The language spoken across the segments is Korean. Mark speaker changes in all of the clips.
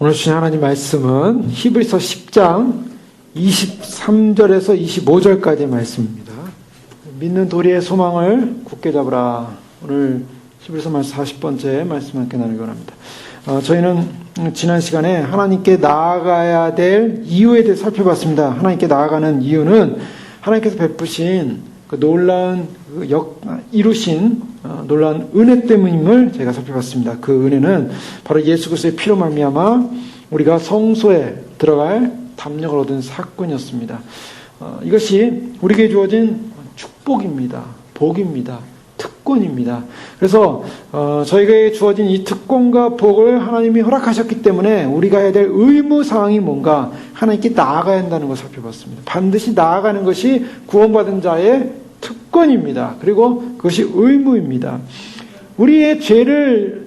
Speaker 1: 오늘 주신 하나님 말씀은 히브리서 10장 23절에서 25절까지의 말씀입니다. 믿는 도리의 소망을 굳게 잡으라. 오늘 히브리서 말씀 40번째 말씀 함께 나누기 원합니다. 저희는 지난 시간에 하나님께 나아가야 될 이유에 대해 살펴봤습니다. 하나님께 나아가는 이유는 하나님께서 베푸신 그 놀라운 이루신 놀라운 은혜 때문임을 제가 살펴봤습니다. 그 은혜는 바로 예수 그리스도의 피로 말미암아 우리가 성소에 들어갈 담력을 얻은 사건이었습니다. 이것이 우리에게 주어진 축복입니다. 복입니다. 특권입니다. 그래서 저희에게 주어진 이 특권과 복을 하나님이 허락하셨기 때문에 우리가 해야 될 의무사항이 뭔가 하나님께 나아가야 한다는 것을 살펴봤습니다. 반드시 나아가는 것이 구원받은 자의 특권입니다. 그리고 그것이 의무입니다. 우리의 죄를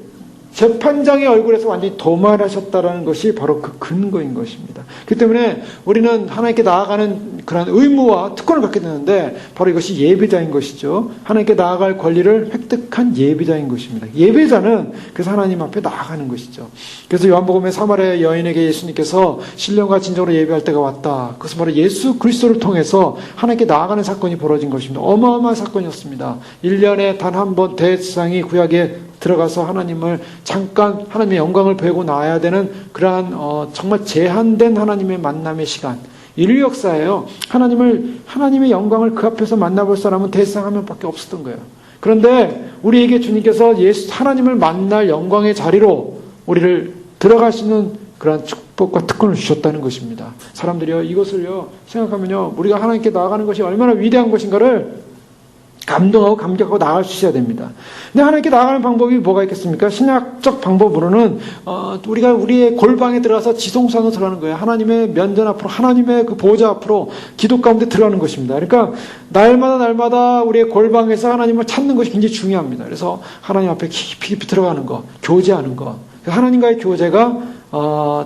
Speaker 1: 재판장의 얼굴에서 완전히 도말하셨다는 것이 바로 그 근거인 것입니다. 그렇기 때문에 우리는 하나님께 나아가는 그런 의무와 특권을 갖게 되는데 바로 이것이 예배자인 것이죠. 하나님께 나아갈 권리를 획득한 예배자인 것입니다. 예배자는 그래서 하나님 앞에 나아가는 것이죠. 그래서 요한복음의 사마리아 여인에게 예수님께서 신령과 진정으로 예배할 때가 왔다. 그것은 바로 예수 그리스도를 통해서 하나님께 나아가는 사건이 벌어진 것입니다. 어마어마한 사건이었습니다. 1년에 단 한 번 대제사장이 구약에 들어가서 하나님을 잠깐 하나님의 영광을 배우고 나와야 되는 그러한 정말 제한된 하나님의 만남의 시간. 인류 역사예요. 하나님의 영광을 그 앞에서 만나볼 사람은 대제사장 한 명밖에 없었던 거예요. 그런데 우리에게 주님께서 하나님을 만날 영광의 자리로 우리를 들어갈 수 있는 그러한 축복과 특권을 주셨다는 것입니다. 사람들이요, 이것을요 생각하면요, 우리가 하나님께 나아가는 것이 얼마나 위대한 것인가를 감동하고 감격하고 나아갈 수 있어야 됩니다. 근데 하나님께 나아가는 방법이 뭐가 있겠습니까? 신약적 방법으로는 우리가 우리의 골방에 들어가서 지성소로 들어가는 거예요. 하나님의 면전 앞으로, 하나님의 그 보좌 앞으로 기도 가운데 들어가는 것입니다. 그러니까 날마다 우리의 골방에서 하나님을 찾는 것이 굉장히 중요합니다. 그래서 하나님 앞에 깊이 들어가는 거, 교제하는 거, 하나님과의 교제가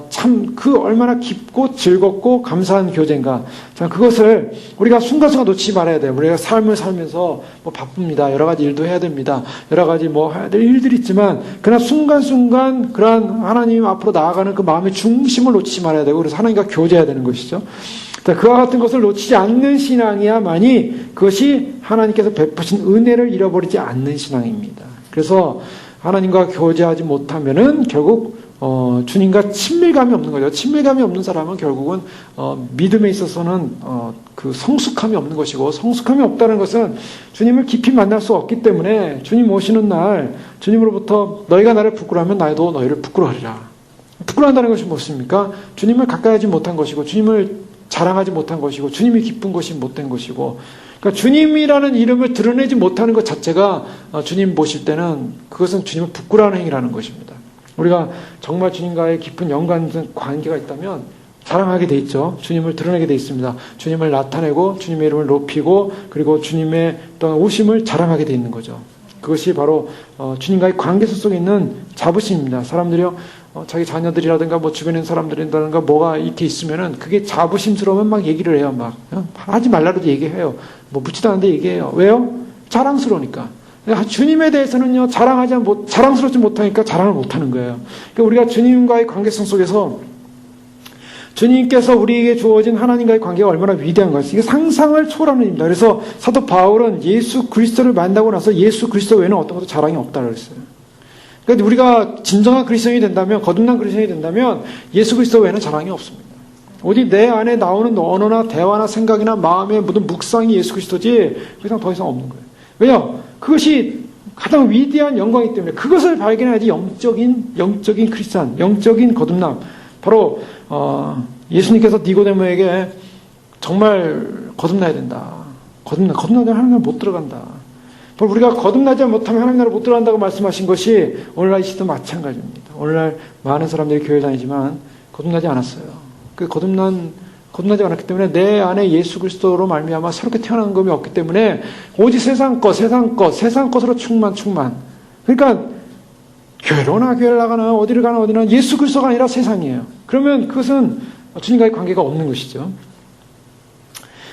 Speaker 1: 참 얼마나 깊고 즐겁고 감사한 교제인가. 자, 그것을 우리가 순간순간 놓치지 말아야 돼요. 우리가 삶을 살면서 바쁩니다. 여러 가지 일도 해야 됩니다. 여러 가지 해야 될 일들이 있지만, 그러나 순간순간 그러한 하나님 앞으로 나아가는 그 마음의 중심을 놓치지 말아야 되고, 그래서 하나님과 교제해야 되는 것이죠. 자, 그와 같은 것을 놓치지 않는 신앙이야만이 그것이 하나님께서 베푸신 은혜를 잃어버리지 않는 신앙입니다. 그래서 하나님과 교제하지 못하면은 결국 주님과 친밀감이 없는 거죠. 친밀감이 없는 사람은 결국은 믿음에 있어서는 그 성숙함이 없는 것이고, 성숙함이 없다는 것은 주님을 깊이 만날 수 없기 때문에 주님 오시는 날 주님으로부터 너희가 나를 부끄러워하면 나도 너희를 부끄러워하리라. 부끄러워한다는 것이 무엇입니까? 주님을 가까이 하지 못한 것이고, 주님을 자랑하지 못한 것이고, 주님이 기쁜 것이 못된 것이고, 그러니까 주님이라는 이름을 드러내지 못하는 것 자체가 주님 보실 때는 그것은 주님을 부끄러워하는 행위라는 것입니다. 우리가 정말 주님과의 깊은 연관 관계가 있다면 자랑하게 돼 있죠. 주님을 드러내게 돼 있습니다. 주님을 나타내고 주님의 이름을 높이고, 그리고 주님의 또한 오심을 자랑하게 돼 있는 거죠. 그것이 바로 주님과의 관계 속에 있는 자부심입니다. 사람들이요, 자기 자녀들이라든가 주변에 있는 사람들이라든가 뭐가 이렇게 있으면은 그게 자부심스러우면 막 얘기를 해요. 하지 말라고도 얘기해요. 묻지도 않는데 얘기해요. 왜요? 자랑스러우니까. 주님에 대해서는요, 자랑스럽지 못하니까 자랑을 못하는 거예요. 그러니까 우리가 주님과의 관계성 속에서 주님께서 우리에게 주어진 하나님과의 관계가 얼마나 위대한 것이, 이게 상상을 초월하는 일입니다. 그래서 사도 바울은 예수 그리스도를 만나고 나서 예수 그리스도 외에는 어떤 것도 자랑이 없다고 그랬어요. 그러니까 우리가 진정한 그리스도인이 된다면, 거듭난 그리스도인이 된다면 예수 그리스도 외에는 자랑이 없습니다. 오직 내 안에 나오는 언어나 대화나 생각이나 마음의 모든 묵상이 예수 그리스도지 그 이상 더 이상 없는 거예요. 왜요? 그것이 가장 위대한 영광이기 때문에 그것을 발견해야지 영적인 크리스찬, 영적인 거듭남. 바로 예수님께서 니고데모에게 정말 거듭나야 된다. 거듭나지 않으면 하나님 나라 못 들어간다. 바로 우리가 거듭나지 못하면 하나님 나라 못 들어간다고 말씀하신 것이 오늘날 이 시대도 마찬가지입니다. 오늘날 많은 사람들이 교회 다니지만 거듭나지 않았어요. 그 거듭나지 않았기 때문에 내 안에 예수 그리스도로 말미암아 새롭게 태어난 것이 없기 때문에 오직 세상 것으로 충만. 그러니까 교회를 나가나 어디를 가나 예수 그리스도가 아니라 세상이에요. 그러면 그것은 주님과의 관계가 없는 것이죠.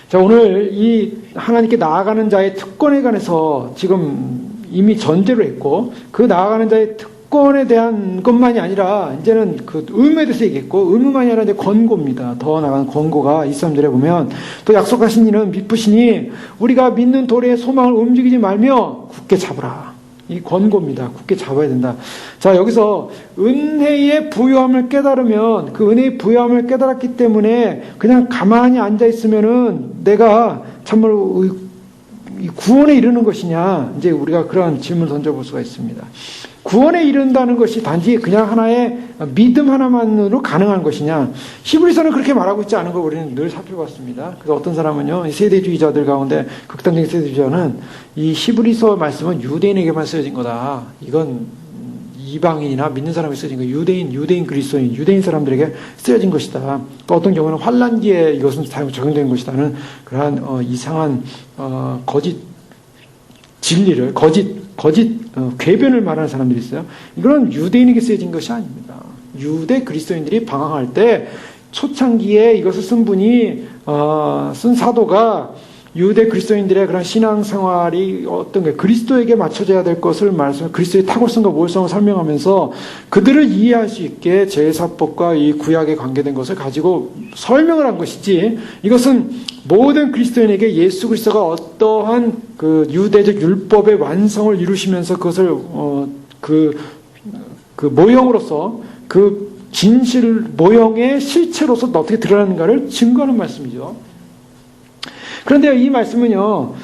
Speaker 1: 자, 오늘 이 하나님께 나아가는 자의 특권에 관해서 지금 이미 전제로 했고, 그 나아가는 자의 특권에 대한 것만이 아니라 이제는 그 의무에 대해서 얘기했고, 의무만이 아니라 이제 권고입니다. 더 나아간 권고가 23절에 보면 또 약속하신 이는 미쁘시니 우리가 믿는 도리의 소망을 움직이지 말며 굳게 잡으라. 이 권고입니다. 굳게 잡아야 된다. 자, 여기서 은혜의 부요함을 깨달으면, 그 은혜의 부요함을 깨달았기 때문에 그냥 가만히 앉아 있으면은 내가 참으로 이 구원에 이르는 것이냐, 이제 우리가 그런 질문을 던져볼 수가 있습니다. 구원에 이른다는 것이 단지 그냥 하나의 믿음 하나만으로 가능한 것이냐. 히브리서는 그렇게 말하고 있지 않은 걸 우리는 늘 살펴봤습니다. 그래서 어떤 사람은요, 세대주의자들 가운데 극단적인 세대주의자는 이 히브리서 말씀은 유대인에게만 쓰여진 거다. 이건 이방인이나 믿는 사람이 쓰여진 거, 유대인 그리스도인, 유대인 사람들에게 쓰여진 것이다. 또 어떤 경우는 환란기에 이것은 적용된 것이다는 그러한 이상한 거짓 진리를, 거짓 궤변을 말하는 사람들이 있어요. 이거는 유대인에게 쓰여진 것이 아닙니다. 유대 그리스도인들이 방황할 때 초창기에 이것을 쓴 분이 쓴 사도가 유대 그리스도인들의 그런 신앙생활이 어떤 게 그리스도에게 맞춰져야 될 것을 그리스도의 탁월성과 모yor성을 설명하면서 그들을 이해할 수 있게 제사법과 이 구약에 관계된 것을 가지고 설명을 한 것이지, 이것은 모든 그리스도인에게 예수 그리스도가 어떠한 그 유대적 율법의 완성을 이루시면서 그것을 그 모형으로서, 그 진실 모형의 실체로서 어떻게 드러나는가를 증거하는 말씀이죠. 그런데 이 말씀은요,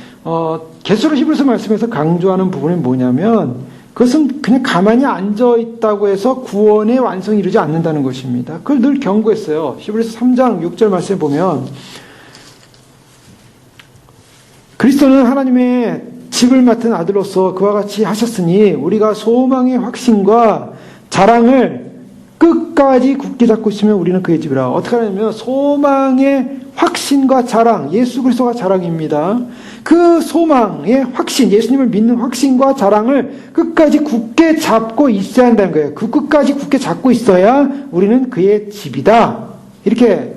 Speaker 1: 계속으로 히브리서 말씀에서 강조하는 부분이 뭐냐면, 그것은 그냥 가만히 앉아 있다고 해서 구원의 완성이 이르지 않는다는 것입니다. 그걸 늘 경고했어요. 히브리서 3장 6절 말씀에 보면, 그리스도는 하나님의 집을 맡은 아들로서 그와 같이 하셨으니 우리가 소망의 확신과 자랑을 끝까지 굳게 잡고 있으면 우리는 그의 집이라. 어떻게 하냐면 소망의 확신과 자랑, 예수 그리스도가 자랑입니다. 그 소망의 확신, 예수님을 믿는 확신과 자랑을 끝까지 굳게 잡고 있어야 한다는 거예요. 그 끝까지 굳게 잡고 있어야 우리는 그의 집이다. 이렇게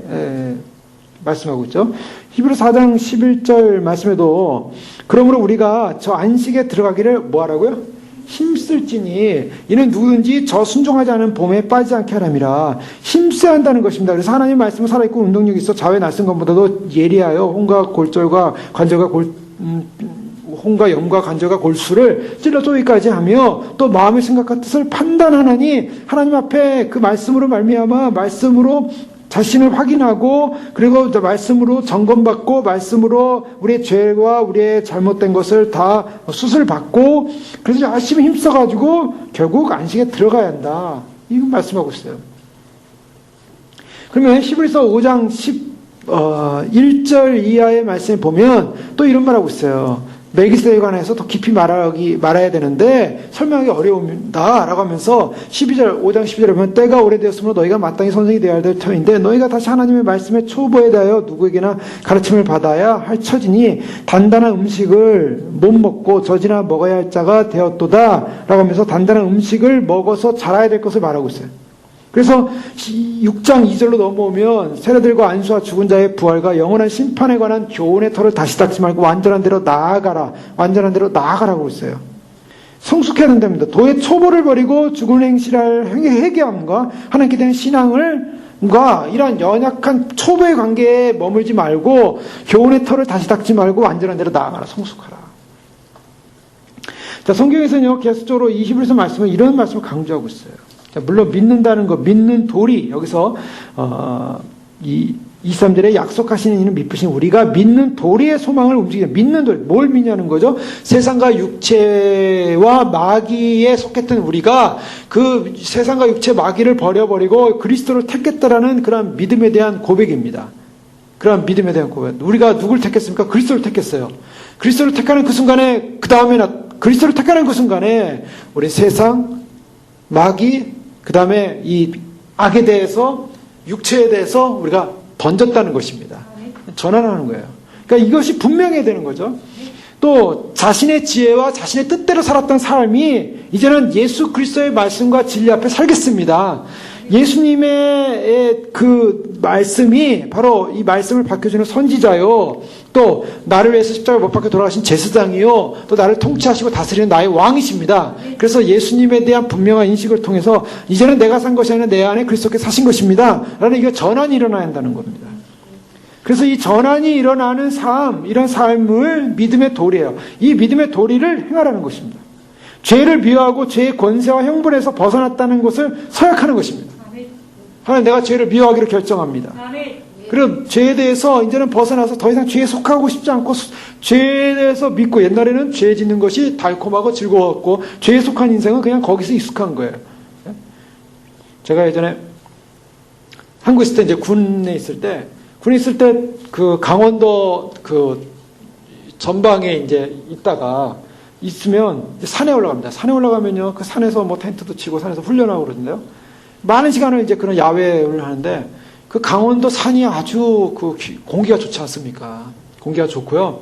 Speaker 1: 말씀하고 있죠. 히브리서 4장 11절 말씀에도 그러므로 우리가 저 안식에 들어가기를 뭐 하라고요? 힘쓸지니 이는 누구든지 저 순종하지 않은 봄에 빠지지 않게 하람이라. 힘써야 한다는 것입니다. 그래서 하나님의 말씀은 살아있고 운동력이 있어 자외 낯선 것보다도 예리하여 혼과 골절과 관절과 혼과 염과 관절과 골수를 찔러 쪼기까지 하며 또 마음의 생각과 뜻을 판단하나니, 하나님 앞에 그 말씀으로 말미암아 말씀으로 자신을 확인하고, 그리고 말씀으로 점검받고, 말씀으로 우리의 죄와 우리의 잘못된 것을 다 수술받고, 그래서 열심히 힘써가지고 결국 안식에 들어가야 한다. 이거 말씀하고 있어요. 그러면 히브리서 5장 1절 이하의 말씀에 보면 또 이런 말하고 있어요. 멜기세덱에 관해서 더 깊이 말해야 되는데 설명하기 어려운다 라고 하면서 5장 12절에 보면 때가 오래되었으므로 너희가 마땅히 선생이 되어야 될 터인데 너희가 다시 하나님의 말씀의 초보에 대하여 누구에게나 가르침을 받아야 할 처지니 단단한 음식을 못 먹고 젖이나 먹어야 할 자가 되었도다 라고 하면서 단단한 음식을 먹어서 자라야 될 것을 말하고 있어요. 그래서 6장 2절로 넘어오면 세례들과 안수와 죽은 자의 부활과 영원한 심판에 관한 교훈의 털을 다시 닦지 말고 완전한 대로 나아가라. 완전한 대로 나아가라고 했어요. 성숙해야 된답니다. 도의 초보를 버리고 죽은 행실할 회개함과 하나님께 대한 신앙과 이러한 연약한 초보의 관계에 머물지 말고 교훈의 털을 다시 닦지 말고 완전한 대로 나아가라. 성숙하라. 자, 성경에서는요, 계속적으로 이 히브리서 말씀은 이런 말씀을 강조하고 있어요. 물론 믿는다는 것, 믿는 도리, 여기서 23절에 약속하시는 이는 미쁘신 우리가 믿는 도리의 소망을 움직이는, 믿는 도리, 뭘 믿냐는 거죠? 세상과 육체와 마귀에 속했던 우리가 그 세상과 육체 마귀를 버려버리고 그리스도를 택했다라는 그런 믿음에 대한 고백입니다. 그런 믿음에 대한 고백. 우리가 누굴 택했습니까? 그리스도를 택했어요. 그리스도를 택하는 그 순간에, 그리스도를 택하는 그 순간에 우리 세상, 마귀, 그 다음에 이 악에 대해서, 육체에 대해서 우리가 던졌다는 것입니다. 전환하는 거예요. 그러니까 이것이 분명해야 되는 거죠. 또 자신의 지혜와 자신의 뜻대로 살았던 사람이 이제는 예수 그리스도의 말씀과 진리 앞에 살겠습니다. 예수님의 그 말씀이 바로 이 말씀을 밝혀주는 선지자요, 또 나를 위해서 십자가 못 박혀 돌아가신 제사장이요, 또 나를 통치하시고 다스리는 나의 왕이십니다. 그래서 예수님에 대한 분명한 인식을 통해서 이제는 내가 산 것이 아니라 내 안에 그리스도께서 사신 것입니다 라는 이게 전환이 일어나야 한다는 겁니다. 그래서 이 전환이 일어나는 삶, 이런 삶을 믿음의 도리예요. 이 믿음의 도리를 행하라는 것입니다. 죄를 미워하고 죄의 권세와 형벌에서 벗어났다는 것을 서약하는 것입니다. 하나님, 내가 죄를 미워하기로 결정합니다. 그럼 죄에 대해서 이제는 벗어나서 더 이상 죄에 속하고 싶지 않고 죄에 대해서 믿고, 옛날에는 죄 짓는 것이 달콤하고 즐거웠고 죄에 속한 인생은 그냥 거기서 익숙한 거예요. 제가 예전에 한국에 있을 때, 이제 군에 있을 때 그 강원도 그 전방에 이제 있다가 있으면 산에 올라갑니다. 산에 올라가면요, 그 산에서 뭐 텐트도 치고 산에서 훈련하고 그러는데요. 많은 시간을 이제 그런 야외를 하는데, 그 강원도 산이 아주 그 공기가 좋지 않습니까? 공기가 좋고요.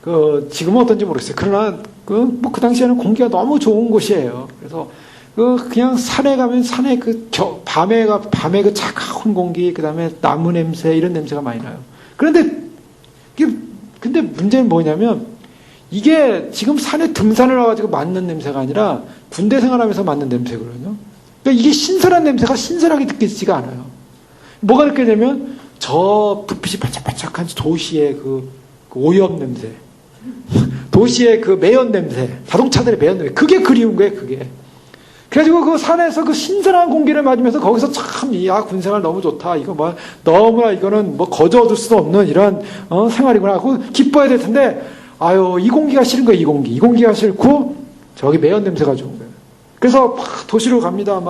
Speaker 1: 그 지금은 어떤지 모르겠어요. 그러나 그 당시에는 공기가 너무 좋은 곳이에요. 그래서 그냥 산에 가면 산에 밤에 그 차가운 공기, 그 다음에 나무 냄새, 이런 냄새가 많이 나요. 근데 문제는 뭐냐면, 이게 지금 산에 등산을 와가지고 맡는 냄새가 아니라 군대 생활하면서 맡는 냄새거든요. 그러니까 이게 신선한 냄새가 신선하게 느껴지지가 않아요. 뭐가 느껴지냐면, 저 불빛이 반짝반짝한 도시의 그 오염 냄새, 도시의 그 매연 냄새, 자동차들의 매연 냄새, 그게 그리운 거예요, 그게. 그래가지고 그 산에서 그 신선한 공기를 맞으면서 거기서 참, 군생활 너무 좋다. 이거 뭐, 너무나 이거는 뭐 거저줄 수도 없는 이런, 생활이구나 하고 기뻐해야 될 텐데, 아유, 이 공기가 싫은 거예요, 이 공기. 이 공기가 싫고, 저기 매연 냄새가 좋은 거예요. 그래서 막 도시로 갑니다.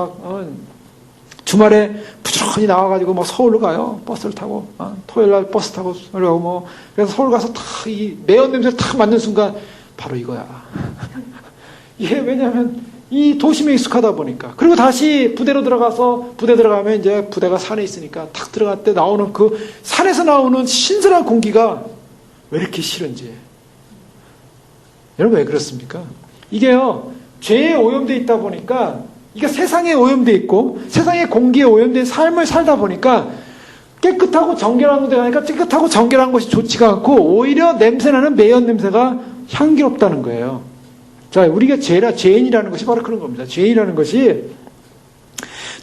Speaker 1: 주말에 부지런히 나와가지고 뭐 서울로 가요. 버스를 타고. 토요일 날 버스 타고 서울 가고 뭐. 그래서 서울 가서 탁 이 매연 냄새를 탁 맡는 순간, 바로 이거야. 이게 왜냐면, 이 도심에 익숙하다 보니까. 그리고 다시 부대로 들어가서, 부대 들어가면 이제 부대가 산에 있으니까 탁 들어갈 때 나오는 그 산에서 나오는 신선한 공기가 왜 이렇게 싫은지. 여러분, 왜 그렇습니까? 이게요, 죄에 오염되어 있다 보니까, 이게 세상에 오염되어 있고 세상의 공기에 오염된 삶을 살다 보니까 깨끗하고 정결한 데 가니까 깨끗하고 정결한 것이 좋지가 않고 오히려 냄새나는 매연 냄새가 향기롭다는 거예요. 자, 우리가 죄인이라는 것이 바로 그런 겁니다. 죄인이라는 것이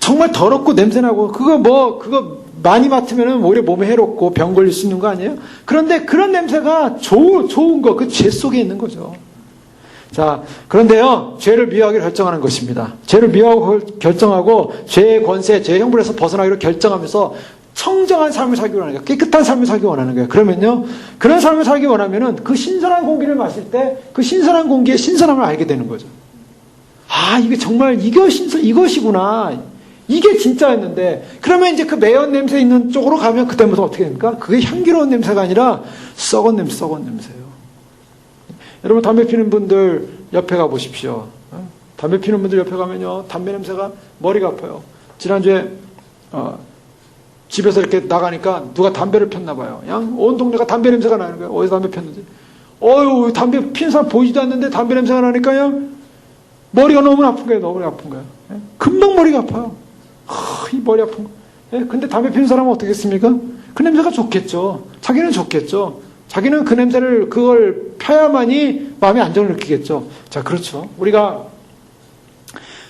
Speaker 1: 정말 더럽고 냄새나고 그거 많이 맡으면 오히려 몸에 해롭고 병 걸릴 수 있는 거 아니에요? 그런데 그런 냄새가 좋은 거, 그 죄 속에 있는 거죠. 자, 그런데요, 죄를 미워하기로 결정하는 것입니다. 죄를 미워하고 결정하고 죄의 권세, 죄의 형벌에서 벗어나기로 결정하면서 청정한 삶을 살기 원하는 거예요. 깨끗한 삶을 살기 원하는 거예요. 그러면요, 그런 삶을 살기 원하면은 그 신선한 공기를 마실 때 그 신선한 공기의 신선함을 알게 되는 거죠. 아, 이게 정말 이것이구나. 이게 진짜였는데, 그러면 이제 그 매연 냄새 있는 쪽으로 가면 그때부터 어떻게 됩니까? 그게 향기로운 냄새가 아니라 썩은 냄새예요. 여러분, 담배 피는 분들 옆에 가 보십시오. 담배 피는 분들 옆에 가면요, 담배 냄새가 머리가 아파요. 지난주에 집에서 이렇게 나가니까 누가 담배를 폈나 봐요. 그냥 온 동네가 담배 냄새가 나는 거예요. 어디서 담배 폈는지. 담배 피는 사람 보이지도 않는데 담배 냄새가 나니까요, 머리가 너무 아픈 거예요. 너무 아픈 거예요. 금방 머리가 아파요. 이 머리 아픈 거. 근데 담배 피는 사람은 어떻겠습니까? 그 냄새가 좋겠죠. 자기는 좋겠죠. 자기는 그 냄새를, 그걸 펴야만이 마음의 안정을 느끼겠죠. 자, 그렇죠. 우리가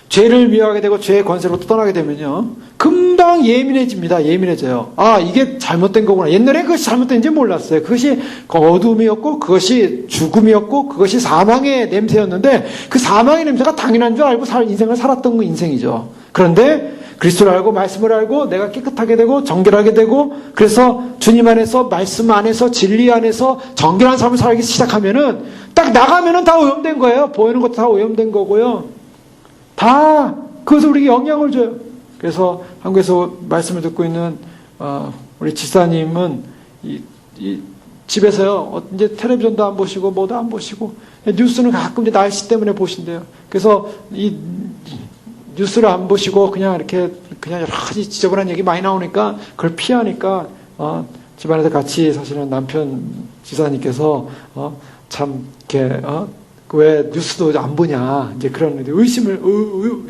Speaker 1: 죄를 미워하게 되고 죄의 권세로부터 떠나게 되면요, 금방 예민해져요. 아, 이게 잘못된 거구나. 옛날에 그것이 잘못된지 몰랐어요. 그것이 어둠이었고, 그것이 죽음이었고, 그것이 사망의 냄새였는데, 그 사망의 냄새가 당연한 줄 알고 인생을 살았던 거 인생이죠. 그런데 그리스도를 알고 말씀을 알고 내가 깨끗하게 되고 정결하게 되고, 그래서 주님 안에서, 말씀 안에서, 진리 안에서 정결한 삶을 살기 시작하면은, 딱 나가면은 다 오염된 거예요. 보이는 것도 다 오염된 거고요. 다 그것을 우리에게 영향을 줘요. 그래서 한국에서 말씀을 듣고 있는 우리 지사님은 이 집에서요, 이제 텔레비전도 안 보시고 뭐도 안 보시고 뉴스는 가끔 이제 날씨 때문에 보신대요. 그래서 이 뉴스를 안 보시고 그냥 여러 가지 지저분한 얘기 많이 나오니까 그걸 피하니까 집안에서 같이 사시는 남편 지사님께서 참 이렇게 왜 뉴스도 안 보냐, 이제 그런 의심을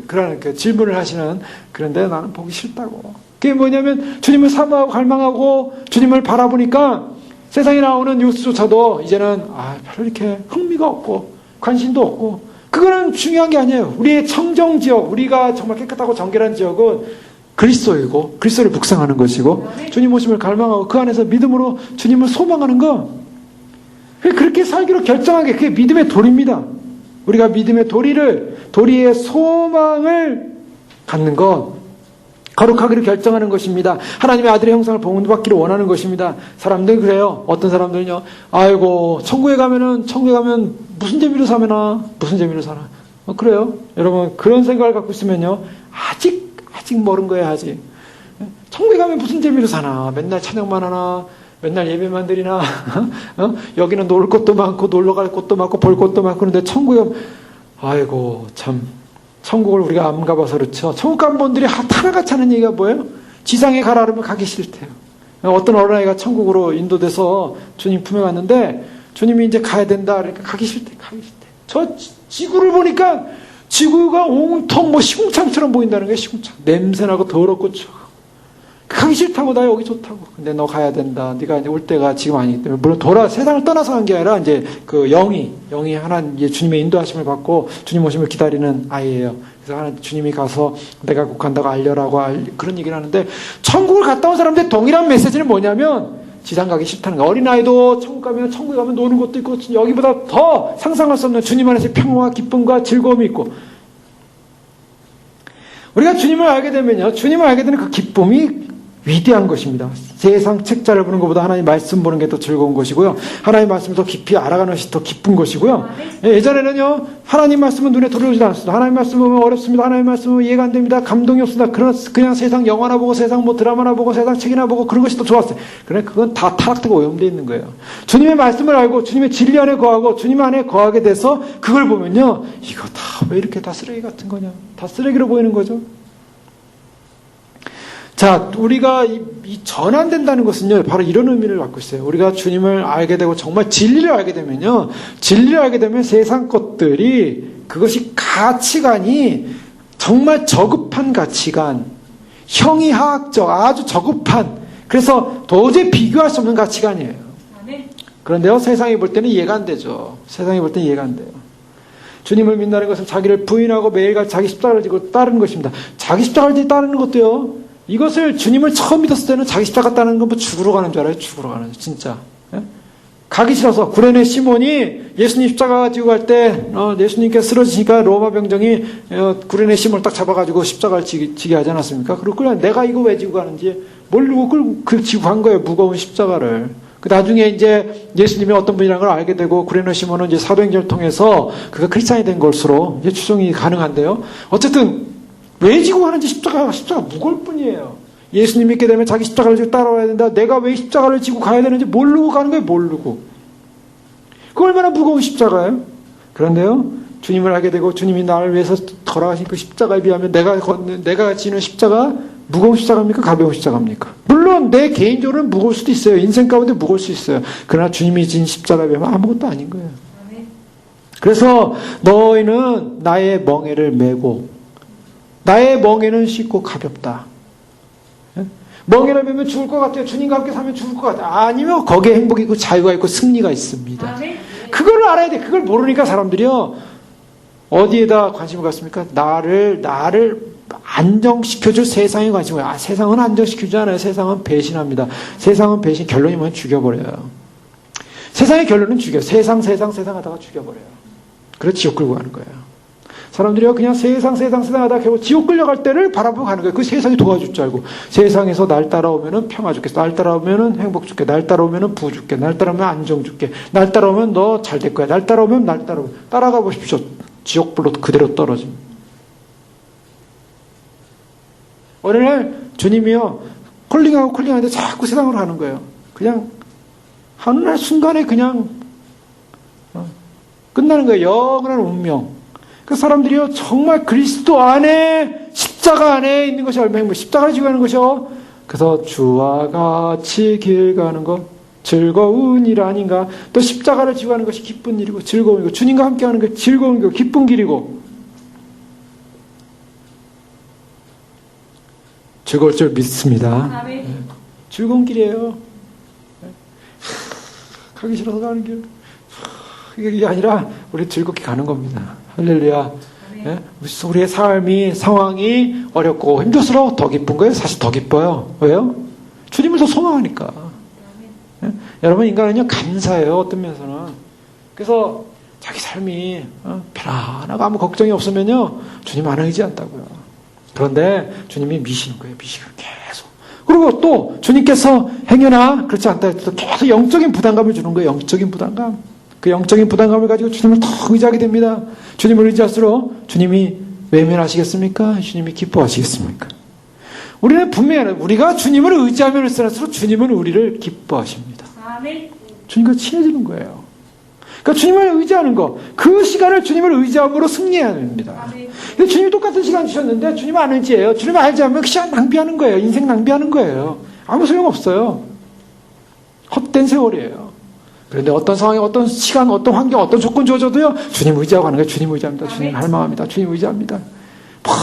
Speaker 1: 그런 질문을 하시는. 그런데 나는 보기 싫다고. 그게 뭐냐면 주님을 사모하고 갈망하고 주님을 바라보니까 세상에 나오는 뉴스조차도 이제는 별로 이렇게 흥미가 없고 관심도 없고, 그거는 중요한 게 아니에요. 우리의 청정지역, 우리가 정말 깨끗하고 정결한 지역은 그리스도이고 그리스도를 묵상하는 것이고 주님 오심을 갈망하고 그 안에서 믿음으로 주님을 소망하는 거, 그렇게 살기로 결정하게, 그게 믿음의 도리입니다. 우리가 믿음의 도리의 소망을 갖는 것, 거룩하기로 결정하는 것입니다. 하나님의 아들의 형상을 본받기를 원하는 것입니다. 사람들 그래요. 어떤 사람들은요, 아이고 천국에 가면 무슨 재미로 사나, 무슨 재미로 사나. 그래요. 여러분, 그런 생각을 갖고 있으면요, 아직 멀은 거예요. 아직. 천국에 가면 무슨 재미로 사나. 맨날 찬양만 하나, 맨날 예배만 드리나. 여기는 놀 곳도 많고 놀러 갈 곳도 많고 볼 곳도 많고, 그런데 천국에 가면, 아이고 참, 천국을 우리가 안 가봐서 그렇죠. 천국 간 분들이 하나같이 하는 얘기가 뭐예요? 지상에 가라 그러면 가기 싫대요. 어떤 어린아이가 천국으로 인도돼서 주님 품에 갔는데, 주님이 이제 가야 된다 그러니까 가기 싫대. 저 지구를 보니까 지구가 온통 시궁창처럼 보인다는 거예요. 시궁창. 냄새나고 더럽고 추워. 가기 싫다고, 나 여기 좋다고. 근데 너 가야 된다. 네가 이제 올 때가 지금 아니기 때문에. 물론 세상을 떠나서 간 게 아니라 이제 그 영이 하나님, 이제 주님의 인도하심을 받고 주님 오심을 기다리는 아이예요. 그래서 하나님, 주님이 가서 내가 곧 간다고 알려라고 그런 얘기를 하는데, 천국을 갔다 온 사람들의 동일한 메시지는 뭐냐면 지상 가기 싫다는 거예요. 어린아이도 천국에 가면 노는 것도 있고, 여기보다 더 상상할 수 없는 주님 안에서 평화와 기쁨과 즐거움이 있고, 우리가 주님을 알게 되면요, 주님을 알게 되는 그 기쁨이 위대한 것입니다. 세상 책자를 보는 것보다 하나님 말씀 보는 게 더 즐거운 것이고요. 하나님 말씀을 더 깊이 알아가는 것이 더 기쁜 것이고요. 예전에는요, 하나님 말씀은 눈에 들어오지도 않습니다. 하나님 말씀 보면 어렵습니다. 하나님 말씀 보면 이해가 안 됩니다. 감동이 없습니다. 그냥 세상 영화나 보고, 세상 드라마나 보고, 세상 책이나 보고, 그런 것이 더 좋았어요. 그러나 그건 다 타락되고 오염되어 있는 거예요. 주님의 말씀을 알고 주님의 진리 안에 거하고 주님 안에 거하게 돼서 그걸 보면요, 이거 다 왜 이렇게 다 쓰레기 같은 거냐, 다 쓰레기로 보이는 거죠. 자, 우리가 이 전환된다는 것은요, 바로 이런 의미를 갖고 있어요. 우리가 주님을 알게 되고 정말 진리를 알게 되면요, 진리를 알게 되면 세상 것들이, 그것이 가치관이 정말 저급한 가치관, 형이하학적 아주 저급한, 그래서 도저히 비교할 수 없는 가치관이에요. 그런데요, 세상이 볼 때는 이해가 안 되죠. 세상이 볼 때는 이해가 안 돼요. 주님을 믿는다는 것은 자기를 부인하고 매일같이 자기 십자가를 지고 따르는 것입니다. 자기 십자가를 따르는 것도요, 이것을 주님을 처음 믿었을 때는 자기 십자가 따르는 건 뭐 죽으러 가는 줄 알아요? 죽으러 가는 줄, 진짜. 예? 가기 싫어서 구레네 시몬이 예수님 십자가 지고 갈 때 예수님께서 쓰러지니까 로마 병정이 구레네 시몬을 딱 잡아가지고 십자가를 지게 하지 않았습니까? 그리고 그냥 내가 이거 왜 지고 가는지 모르고 그걸 지고 간 거예요. 무거운 십자가를. 나중에 이제 예수님이 어떤 분이라는 걸 알게 되고, 구레네 시몬은 이제 사도행전을 통해서 그가 크리스찬이 된 것으로 이제 추정이 가능한데요. 어쨌든 왜 지고 가는지, 십자가 무거울 뿐이에요. 예수님 믿게 되면 자기 십자가를 지고 따라와야 된다. 내가 왜 십자가를 지고 가야 되는지 모르고 가는 거예요. 모르고. 그 얼마나 무거운 십자가예요. 그런데요, 주님을 알게 되고 주님이 나를 위해서 돌아가신 그 십자가에 비하면 내가 지는 십자가 무거운 십자가입니까? 가벼운 십자가입니까? 물론 내 개인적으로는 무거울 수도 있어요. 인생 가운데 무거울 수 있어요. 그러나 주님이 진 십자가에 비하면 아무것도 아닌 거예요. 그래서 너희는 나의 멍에를 메고, 나의 멍에는 쉽고 가볍다. 멍에를 메면 죽을 것 같아요. 주님과 함께 살면 죽을 것 같아요. 아니면 거기에 행복이 있고 자유가 있고 승리가 있습니다. 그걸 알아야 돼. 그걸 모르니까 사람들이요, 어디에다 관심을 갖습니까? 나를 안정시켜줄 세상에 관심을 가요. 세상은 안정시키지 않아요. 세상은 배신합니다. 세상은 배신, 결론이 뭐냐면 죽여버려요. 세상의 결론은 죽여요. 세상 하다가 죽여버려요. 그래서 지옥 끌고 가는 거예요. 사람들이요, 그냥 세상 하다가 결국 지옥 끌려갈 때를 바라보고 가는 거예요. 그 세상이 도와줄 줄 알고. 세상에서 날 따라오면은 평화 줄게, 날 따라오면은 행복 줄게, 날 따라오면은 부 줄게, 날 따라오면 안정 줄게, 날 따라오면 너 잘 될 거야, 날 따라오면 따라가 보십시오. 지옥불로 그대로 떨어짐. 어느 날 주님이요, 콜링하는데 자꾸 세상으로 가는 거예요. 그냥 하는 날 순간에 그냥 끝나는 거예요. 영원한 운명. 그 사람들이요, 정말 그리스도 안에, 십자가 안에 있는 것이 얼마나 행복해. 십자가를 지고 가는 것이요. 그래서 주와 같이 길 가는 것 즐거운 일 아닌가. 또 십자가를 지고 가는 것이 기쁜 일이고 즐거운 일이고, 주님과 함께 하는 게 즐거운 일이고 기쁜 길이고, 즐거울 줄 믿습니다. 즐거운 길이에요. 가기 싫어서 가는 길. 이게 아니라 우리 즐겁게 가는 겁니다. 할렐루야. 예? 우리의 삶이 상황이 어렵고 힘들수록 더 기쁜 거예요. 사실 더 기뻐요. 왜요? 주님을 더 소망하니까. 예? 여러분 인간은요 감사해요. 어떤 면에서는. 그래서 자기 삶이 편안하고 아무 걱정이 없으면요 주님 안 의지 않다고요. 그런데 주님이 미시는 거예요. 미시고 계속. 그리고 또 주님께서 행여나 그렇지 않다 해도 계속 영적인 부담감을 주는 거예요. 영적인 부담감. 그 영적인 부담감을 가지고 주님을 더 의지하게 됩니다. 주님을 의지할수록 주님이 외면하시겠습니까? 주님이 기뻐하시겠습니까? 우리는 분명히 우리가 주님을 의지하면 할수록 주님은 우리를 기뻐하십니다.
Speaker 2: 아멘.
Speaker 1: 주님과 친해지는 거예요. 그러니까 주님을 의지하는 거, 그 시간을 주님을 의지함으로 승리해야 됩니다. 근데 주님이 똑같은 시간 주셨는데 주님 안 의지해요. 주님 알지 않으면 그 시간 낭비하는 거예요. 인생 낭비하는 거예요. 아무 소용없어요. 헛된 세월이에요. 그런데 어떤 상황에 어떤 시간, 어떤 환경, 어떤 조건 주어져도요 주님 의지하고 하는 거예요. 주님 의지합니다. 주님 할망합니다. 주님 의지합니다.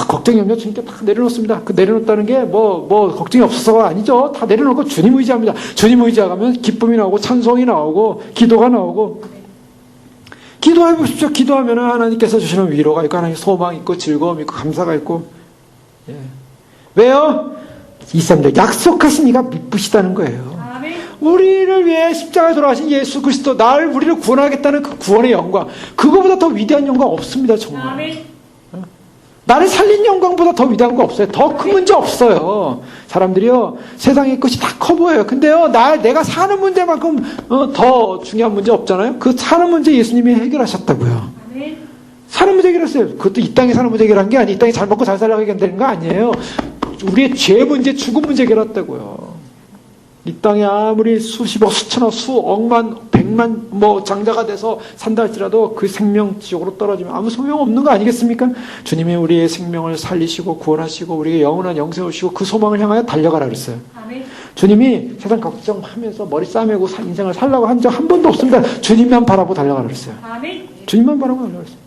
Speaker 1: 걱정이 없냐? 주님께 다 내려놓습니다. 그 내려놓다는 게 걱정이 없어서가 아니죠. 다 내려놓고 주님 의지합니다. 주님 의지하면 기쁨이 나오고 찬송이 나오고 기도가 나오고 기도해 보십시오. 기도하면 하나님께서 주시는 위로가 있고 하나님 소망이 있고 즐거움이 있고 감사가 있고 예. 왜요? 이 사람들 약속하신 이가 미쁘시다는 거예요.
Speaker 2: 아멘.
Speaker 1: 우리를 위해 십자가에 돌아가신 예수 그리스도 우리를 구원하겠다는 그 구원의 영광 그거보다 더 위대한 영광 없습니다. 정말.
Speaker 2: 아멘.
Speaker 1: 나를 살린 영광보다 더 위대한 거 없어요. 더 큰 문제 없어요. 사람들이요 세상의 것이 다 커 보여요. 근데요 내가 사는 문제만큼 더 중요한 문제 없잖아요. 그 사는 문제 예수님이 해결하셨다고요.
Speaker 2: 아멘.
Speaker 1: 사는 문제 해결했어요. 그것도 이 땅에 사는 문제 해결한 게 아니에요. 이 땅에 잘 먹고 잘 살라고 해결되는 거 아니에요. 우리의 죄 문제, 죽음 문제 해결했다고요. 이 땅에 아무리 수십억, 수천억, 수억만, 백만 장자가 돼서 산다 할지라도 그 생명 지옥으로 떨어지면 아무 소용 없는 거 아니겠습니까? 주님이 우리의 생명을 살리시고 구원하시고 우리의 영원한 영생을 주시고 그 소망을 향하여 달려가라 그랬어요.
Speaker 2: 아멘.
Speaker 1: 주님이 세상 걱정하면서 머리 싸매고 인생을 살라고 한 적 한 번도 없습니다. 주님만 바라보고 달려가라 그랬어요.
Speaker 2: 아멘.
Speaker 1: 주님만 바라보고 달려가라 그랬어요.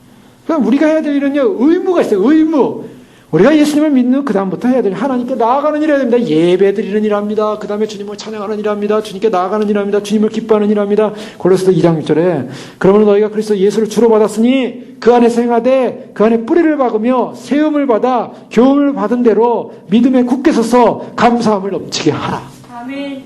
Speaker 1: 그럼 우리가 해야 될 일은요 의무가 있어요. 의무. 우리가 예수님을 믿는 그 다음부터 해야 될 하나님께 나아가는 일을 해야 됩니다. 예배 드리는 일합니다. 그 다음에 주님을 찬양하는 일합니다. 주님께 나아가는 일합니다. 주님을 기뻐하는 일합니다. 고린도서 2장 6절에 그러므로 너희가 그리스도 예수를 주로 받았으니 그 안에서 행하되 그 안에 뿌리를 박으며 세움을 받아 교훈을 받은 대로 믿음에 굳게 서서 감사함을 넘치게 하라.
Speaker 2: 아멘.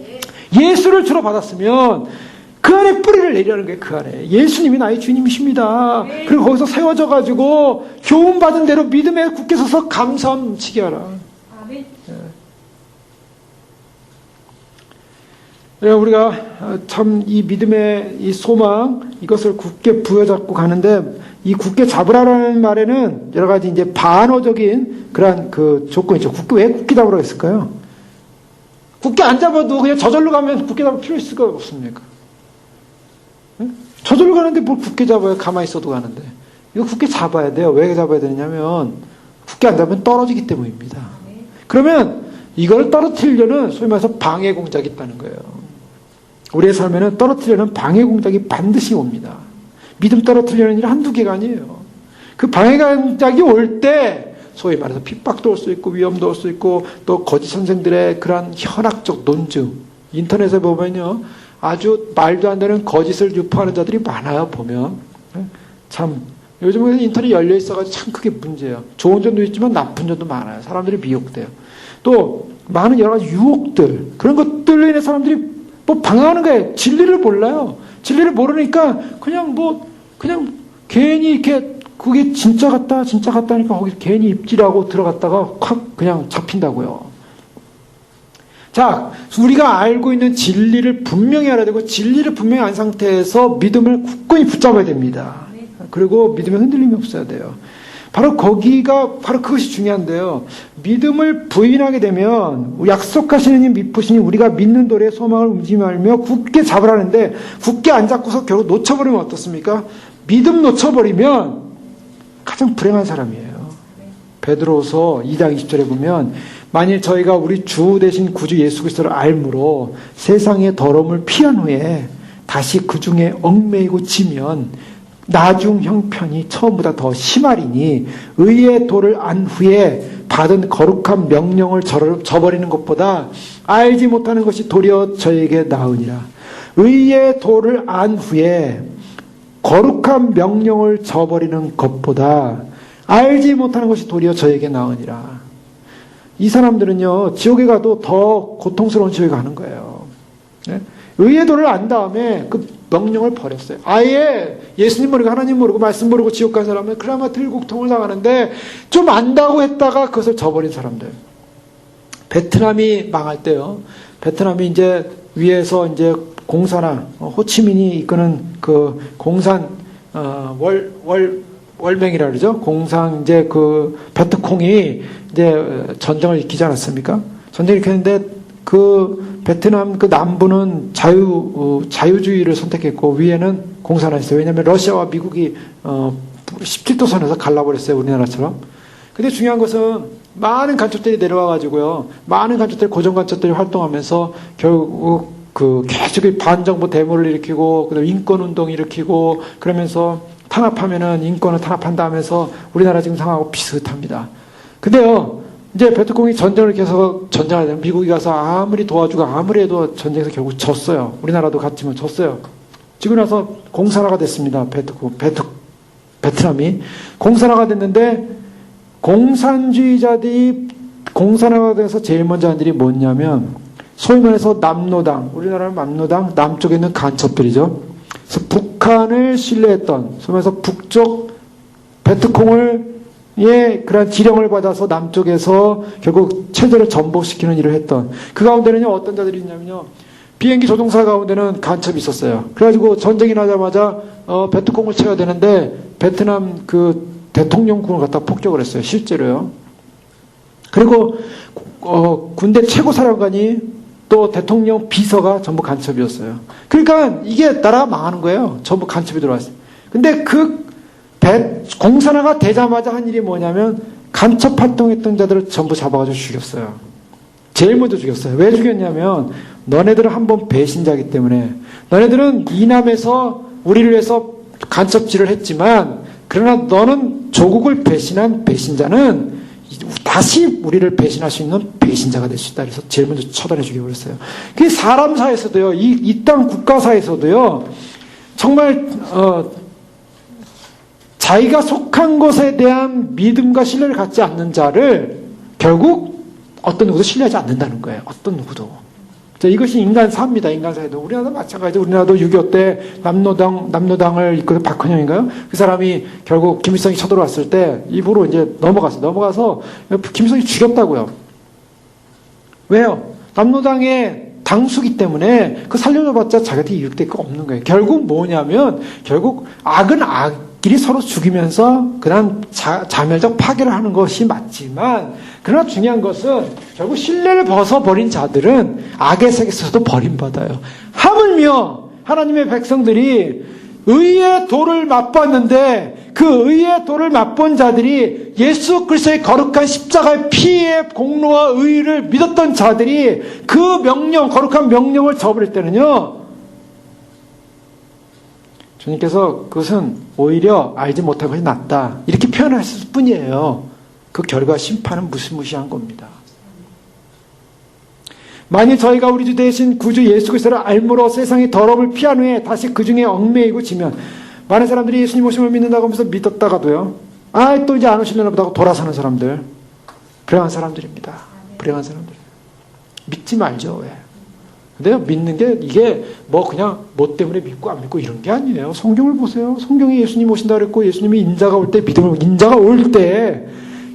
Speaker 1: 예수를 주로 받았으면 그 안에 뿌리를 내리라는 거예요. 그 안에 예수님이 나의 주님이십니다. 그리고 거기서 세워져 가지고 교훈 받은 대로 믿음에 굳게 서서 감사함 넘치게 하라.
Speaker 2: 아멘.
Speaker 1: 우리가 참 이 믿음의 이 소망 이것을 굳게 부여잡고 가는데 이 굳게 잡으라라는 말에는 여러 가지 이제 반어적인 그러한 그 조건이 있죠. 왜 굳게 잡으라고 했을까요? 굳게 안 잡아도 그냥 저절로 가면 굳게 잡을 필요 있을 거 없습니까? 저절로 가는데 뭘 굳게 잡아요? 가만히 있어도 가는데. 이거 굳게 잡아야 돼요. 왜 잡아야 되느냐면 굳게 안 잡으면 떨어지기 때문입니다. 그러면 이걸 떨어뜨리려는 소위 말해서 방해 공작이 있다는 거예요. 우리의 삶에는 떨어뜨리려는 방해 공작이 반드시 옵니다. 믿음 떨어뜨리려는 일이 한두 개가 아니에요. 그 방해 공작이 올 때 소위 말해서 핍박도 올 수 있고 위험도 올 수 있고 또 거짓 선생들의 그러한 현학적 논증 인터넷에 보면요 아주 말도 안 되는 거짓을 유포하는 자들이 많아요. 보면 참 요즘은 인터넷 열려 있어가지고 참 크게 문제예요. 좋은 점도 있지만 나쁜 점도 많아요. 사람들이 미혹돼요. 또 많은 여러 가지 유혹들 그런 것들로 인해 사람들이 방황하는 거예요. 진리를 몰라요. 진리를 모르니까 그냥 괜히 이렇게 그게 진짜 같다 하니까 거기서 괜히 입질하고 들어갔다가 확 그냥 잡힌다고요. 자, 우리가 알고 있는 진리를 분명히 알아야 되고 진리를 분명히 안 상태에서 믿음을 굳건히 붙잡아야 됩니다. 그리고 믿음에 흔들림이 없어야 돼요. 바로 그것이 중요한데요. 믿음을 부인하게 되면 약속하시는 님 미쁘시니 우리가 믿는 도리의 소망을 움직이지 말며 굳게 잡으라는데 굳게 안 잡고서 결국 놓쳐버리면 어떻습니까? 믿음 놓쳐버리면 가장 불행한 사람이에요. 베드로서 2장 20절에 보면 만일 저희가 우리 주 대신 구주 예수 그리스도를 알므로 세상의 더러움을 피한 후에 다시 그 중에 얽매이고 지면 나중 형편이 처음보다 더 심하리니 의의 도를 안 후에 받은 거룩한 명령을 저버리는 것보다 알지 못하는 것이 도리어 저에게 나으니라. 의의 도를 안 후에 거룩한 명령을 저버리는 것보다 알지 못하는 것이 도리어 저에게 나으니라. 이 사람들은요, 지옥에 가도 더 고통스러운 지옥에 가는 거예요. 네? 의의 도를 안 다음에 그 명령을 버렸어요. 아예 예수님 모르고 하나님 모르고 말씀 모르고 지옥 간 사람은 그나마 들국통을 당하는데 좀 안다고 했다가 그것을 저버린 사람들. 베트남이 망할 때요. 베트남이 이제 위에서 이제 공산화, 호치민이 이끄는 그 공산 월맹이라 그러죠. 공산 이제 그 베트콩이 이제 전쟁을 일으키지 않았습니까? 전쟁을 일으켰는데 그 베트남 그 남부는 자유주의를 선택했고 위에는 공산화했어요. 왜냐하면 러시아와 미국이 17도선에서 갈라버렸어요. 우리나라처럼. 근데 중요한 것은 많은 간첩들이 내려와가지고요. 많은 간첩들이 고정 간첩들이 활동하면서 결국 그 계속 반정부 데모를 일으키고 그다음 인권운동 일으키고 그러면서 탄압하면은 인권을 탄압한다 하면서 우리나라 지금 상황하고 비슷합니다. 근데요. 이제 베트콩이 전쟁을 계속 전쟁을 하면 미국이 가서 아무리 도와주고 아무리 해도 전쟁에서 결국 졌어요. 우리나라도 갔지만 졌어요. 지고 나서 공산화가 됐습니다. 베트남이 공산화가 됐는데 공산주의자들이 공산화가 돼서 제일 먼저 한 일이 뭐냐면 소위 말해서 남노당, 우리나라는 남노당, 남쪽에 있는 간첩들이죠. 그래서 북한을 신뢰했던, 소위 말해서 북쪽 베트콩을 그런 지령을 받아서 남쪽에서 결국 체제를 전복시키는 일을 했던 그 가운데는요 어떤 자들이 있냐면요 비행기 조종사 가운데는 간첩이 있었어요. 그래가지고 전쟁이 나자마자 베트콩을 쳐야 되는데 베트남 그 대통령궁을 갖다 폭격을 했어요. 실제로요. 그리고 군대 최고 사령관이 또 대통령 비서가 전부 간첩이었어요. 그러니까 이게 나라가 망하는 거예요. 전부 간첩이 들어왔어요. 근데 그 공산화가 되자마자 한 일이 뭐냐면 간첩 활동했던 자들을 전부 잡아가지고 죽였어요. 제일 먼저 죽였어요. 왜 죽였냐면 너네들은 한번 배신자이기 때문에 너네들은 이남에서 우리를 위해서 간첩질을 했지만 그러나 너는 조국을 배신한 배신자는 다시 우리를 배신할 수 있는 배신자가 될 수 있다. 그래서 제일 먼저 처단해 죽여버렸어요. 그게 사람 사이에서도요. 이 땅 국가 사이에서도요. 정말 자기가 속한 것에 대한 믿음과 신뢰를 갖지 않는 자를 결국 어떤 누구도 신뢰하지 않는다는 거예요. 어떤 누구도. 자, 이것이 인간사입니다. 인간사에도. 우리나라도 마찬가지죠. 우리나라도 6.25 때 남노당을 이끌은 박헌영인가요? 그 사람이 결국 김일성이 쳐들어왔을 때 입으로 이제 넘어가서 김일성이 죽였다고요. 왜요? 남노당의 당수기 때문에 그 살려줘봤자 자기한테 이익될 거 없는 거예요. 결국 뭐냐면 결국 악은 악끼리 서로 죽이면서 그다음 자멸적 파괴를 하는 것이 맞지만 그러나 중요한 것은 결국 신뢰를 벗어버린 자들은 악의 세계에서도 버림받아요. 하물며 하나님의 백성들이 의의 도를 맛봤는데 그 의의 도를 맛본 자들이 예수 그리스도의 거룩한 십자가의 피의 공로와 의를 믿었던 자들이 그 명령, 거룩한 명령을 저버릴 때는요. 주님께서 그것은 오히려 알지 못한 것이 낫다. 이렇게 표현하실 뿐이에요. 그 결과 심판은 무시무시한 겁니다. 만일 저희가 우리 주 대신 구주 예수 그리스도를 알므로 세상의 더러움을 피한 후에 다시 그 중에 얽매이고 지면 많은 사람들이 예수님 오심을 믿는다고 하면서 믿었다가도요. 또 이제 안 오실려나 보다고 돌아서는 사람들. 불행한 사람들입니다. 불행한 사람들. 믿지 말죠. 왜? 근데요, 믿는 게 이게 뭐 그냥 뭐 때문에 믿고 안 믿고 이런 게 아니에요. 성경을 보세요. 성경에 예수님 오신다 그랬고 예수님이 인자가 올 때 믿음을 인자가 올 때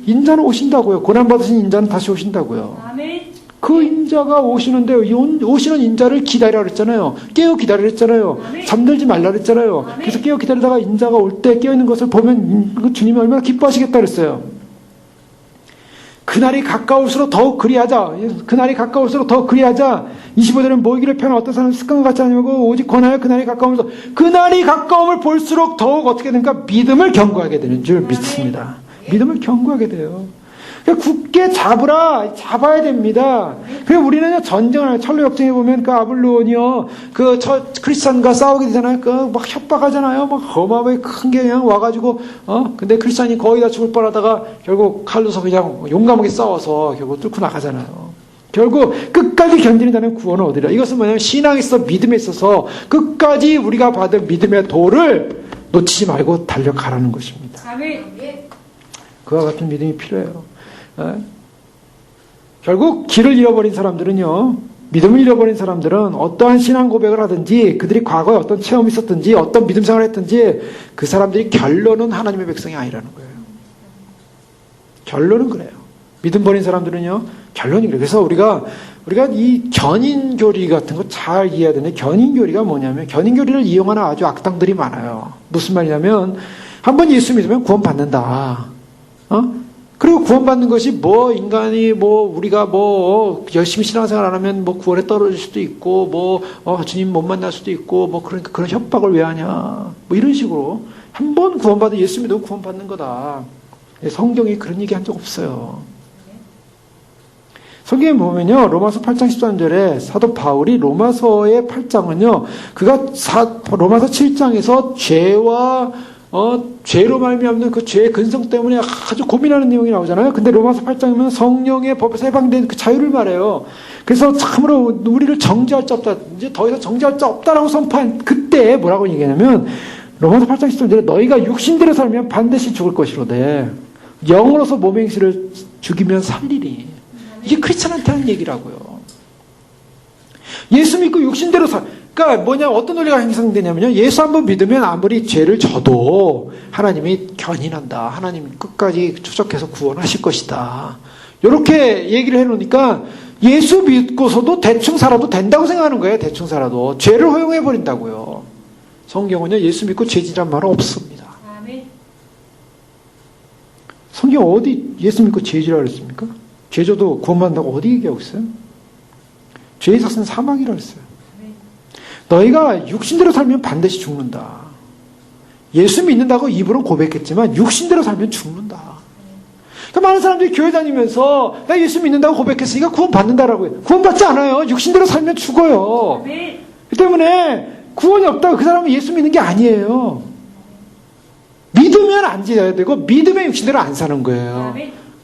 Speaker 1: 인자는 오신다고요. 고난받으신 인자는 다시 오신다고요.
Speaker 2: 아멘.
Speaker 1: 그 인자가 오시는데 오시는 인자를 기다리라 그랬잖아요. 깨어 기다리라 그랬잖아요. 잠들지 말라 그랬잖아요. 그래서 깨어 기다리다가 인자가 올 때 깨어있는 것을 보면 주님이 얼마나 기뻐하시겠다 그랬어요. 그날이 가까울수록 더욱 그리하자. 그날이 가까울수록 더욱 그리하자. 25절은 모이기를 편한 어떤 사람은 습관과 같지 않으고 오직 권하여 그날이 가까우면서 그날이 가까움을 볼수록 더욱 어떻게 됩니까? 믿음을 견고하게 되는 줄 믿습니다. 믿음을 견고하게 돼요. 굳게 잡아야 됩니다. 그래서 우리는 전쟁을, 철로 역정에 보면 그 아블론이요, 크리스찬과 싸우게 되잖아요. 막 협박하잖아요. 막 어마어마하게 큰 게 그냥 와가지고, 근데 크리스찬이 거의 다 죽을 뻔하다가 결국 칼로서 그냥 용감하게 싸워서 결국 뚫고 나가잖아요. 결국 끝까지 견디는 자는 구원을 얻으리라. 이것은 뭐냐면 신앙에 있어 믿음에 있어서 끝까지 우리가 받은 믿음의 도를 놓치지 말고 달려가라는 것입니다.
Speaker 2: 아멘.
Speaker 1: 그와 같은 믿음이 필요해요. 결국 길을 잃어버린 사람들은요, 믿음을 잃어버린 사람들은 어떠한 신앙 고백을 하든지 그들이 과거에 어떤 체험이 있었든지 어떤 믿음 생활을 했든지 그 사람들이 결론은 하나님의 백성이 아니라는 거예요. 결론은 그래요. 믿음 버린 사람들은요, 결론이 그래요. 그래서 우리가 이 견인교리 같은 거 잘 이해해야 되는데, 견인교리가 뭐냐면, 견인교리를 이용하는 아주 악당들이 많아요. 무슨 말이냐면, 한번 예수 믿으면 구원받는다. 그리고 구원받는 것이 인간이 우리가 열심히 신앙생활 안 하면 구원에 떨어질 수도 있고, 주님 못 만날 수도 있고, 그러니까 그런 협박을 왜 하냐. 이런 식으로. 한번 구원받아 예수 믿으면 구원받는 거다. 성경에 그런 얘기 한 적 없어요. 성경에 보면요, 로마서 8장 13절에 사도 바울이 로마서의 8장은요, 그가 로마서 7장에서 죄로 말미암는 그 죄의 근성 때문에 아주 고민하는 내용이 나오잖아요. 근데 로마서 8장이면 성령의 법에서 해방된 그 자유를 말해요. 그래서 참으로 우리를 정죄할 자 없다, 이제 더 이상 정죄할 자 없다라고 선포한 그때 뭐라고 얘기하냐면, 로마서 8장 13절에 너희가 육신대로 살면 반드시 죽을 것이로되 영으로서 몸의 행실을 죽이면 살리리. 이게 크리스찬한테 하는 얘기라고요. 예수 믿고 육신대로 그러니까 어떤 논리가 형성되냐면요, 예수 한번 믿으면 아무리 죄를 져도 하나님이 견인한다. 하나님이 끝까지 추적해서 구원하실 것이다. 이렇게 얘기를 해놓으니까 예수 믿고서도 대충 살아도 된다고 생각하는 거예요. 대충 살아도. 죄를 허용해버린다고요. 성경은요, 예수 믿고 죄지란 말은 없습니다. 성경 어디 예수 믿고 죄지라 그랬습니까? 죄져도 구원받는다고 어디 얘기하고 있어요? 죄의 삭은 사망이라 그랬어요. 너희가 육신대로 살면 반드시 죽는다. 예수 믿는다고 입으로 고백했지만 육신대로 살면 죽는다. 그러니까 많은 사람들이 교회 다니면서 나 예수 믿는다고 고백했으니까 구원받는다라고 해요. 구원받지 않아요. 육신대로 살면 죽어요. 그 때문에 구원이 없다고 그 사람은 예수 믿는 게 아니에요. 믿으면 안 지어야 되고 믿으면 육신대로 안 사는 거예요.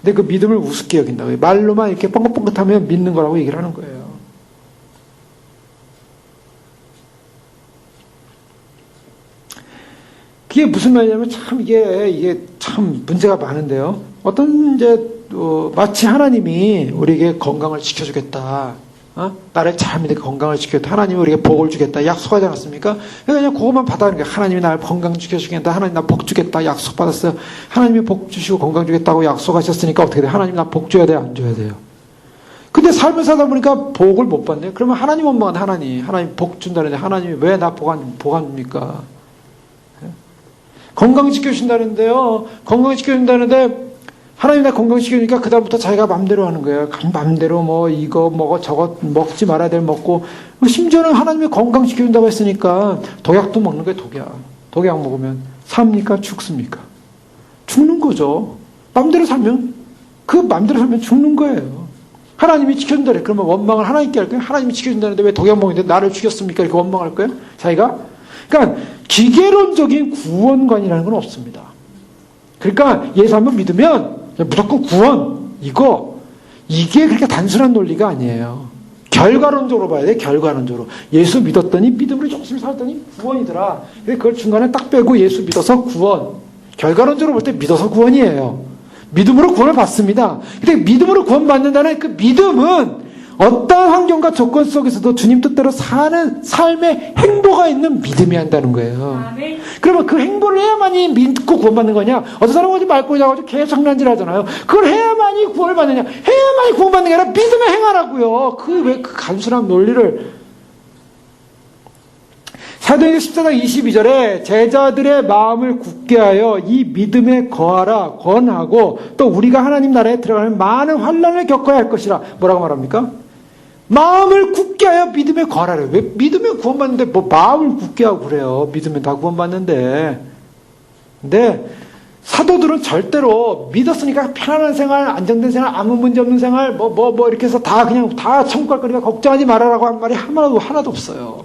Speaker 1: 근데 그 믿음을 우습게 여긴다고요. 말로만 이렇게 뻥긋뻥긋하면 믿는 거라고 얘기를 하는 거예요. 그게 무슨 말이냐면 참 이게 참 문제가 많은데요. 어떤 마치 하나님이 우리에게 건강을 지켜주겠다. 나를 잘 믿게 건강을 지켜주겠다. 하나님이 우리에게 복을 주겠다. 약속하지 않았습니까? 그냥 그것만 받아는 거예요. 하나님이 나를 건강 지켜주겠다. 하나님 나 복 주겠다. 약속 받았어요. 하나님이 복 주시고 건강 주겠다고 약속하셨으니까 어떻게 돼요? 하나님 나 복 줘야 돼요? 안 줘야 돼요? 근데 삶을 살다 보니까 복을 못 받네요. 그러면 하나님 원망은 하나님 복 준다는데 하나님이 왜 나 복 안 줍니까? 건강 지켜준다는데요. 건강 지켜준다는데 하나님 나 건강 지켜주니까 그다음부터 자기가 맘대로 하는 거예요. 맘대로 이거 먹어 저거 먹지 말아야 될 먹고, 심지어는 하나님이 건강 지켜준다고 했으니까 독약도 먹는 거예요. 독약 먹으면 삽니까? 죽습니까? 죽는 거죠. 맘대로 살면 죽는 거예요. 하나님이 지켜준다 그래. 그러면 원망을 하나님께 할 거예요? 하나님이 지켜준다는데 왜 독약 먹는데 나를 죽였습니까? 이렇게 원망할 거예요? 자기가? 그러니까 기계론적인 구원관이라는 건 없습니다. 그러니까 예수 한번 믿으면 무조건 구원, 이게 그렇게 단순한 논리가 아니에요. 결과론적으로 봐야 돼. 결과론적으로. 예수 믿었더니 믿음으로 조금 살았더니 구원이더라. 근데 그걸 중간에 딱 빼고 예수 믿어서 구원. 결과론적으로 볼 때 믿어서 구원이에요. 믿음으로 구원을 받습니다. 근데 믿음으로 구원받는다는 그 믿음은 어떤 환경과 조건 속에서도 주님 뜻대로 사는 삶의 행보가 있는 믿음이 한다는 거예요.
Speaker 2: 아멘.
Speaker 1: 그러면 그 행보를 해야만이 믿고 구원받는 거냐? 어떤 사람은 어디 말고 자가지고 계속 장난질 하잖아요. 그걸 해야만이 구원을 받느냐? 해야만이 구원받는 게 아니라 믿음에 행하라고요. 그 간순한 논리를. 사도행전 14장 22절에 제자들의 마음을 굳게 하여 이 믿음에 거하라 권하고 또 우리가 하나님 나라에 들어가는 많은 환난을 겪어야 할 것이라. 뭐라고 말합니까? 마음을 굳게 하여 믿음에 거하라. 왜 믿으면 구원받는데 마음을 굳게 하고 그래요. 믿으면 다 구원받는데. 근데 사도들은 절대로 믿었으니까 편안한 생활, 안정된 생활, 아무 문제 없는 생활, 이렇게 해서 다 천국 갈 거니까 걱정하지 말아라고 한 말이 하나도 없어요.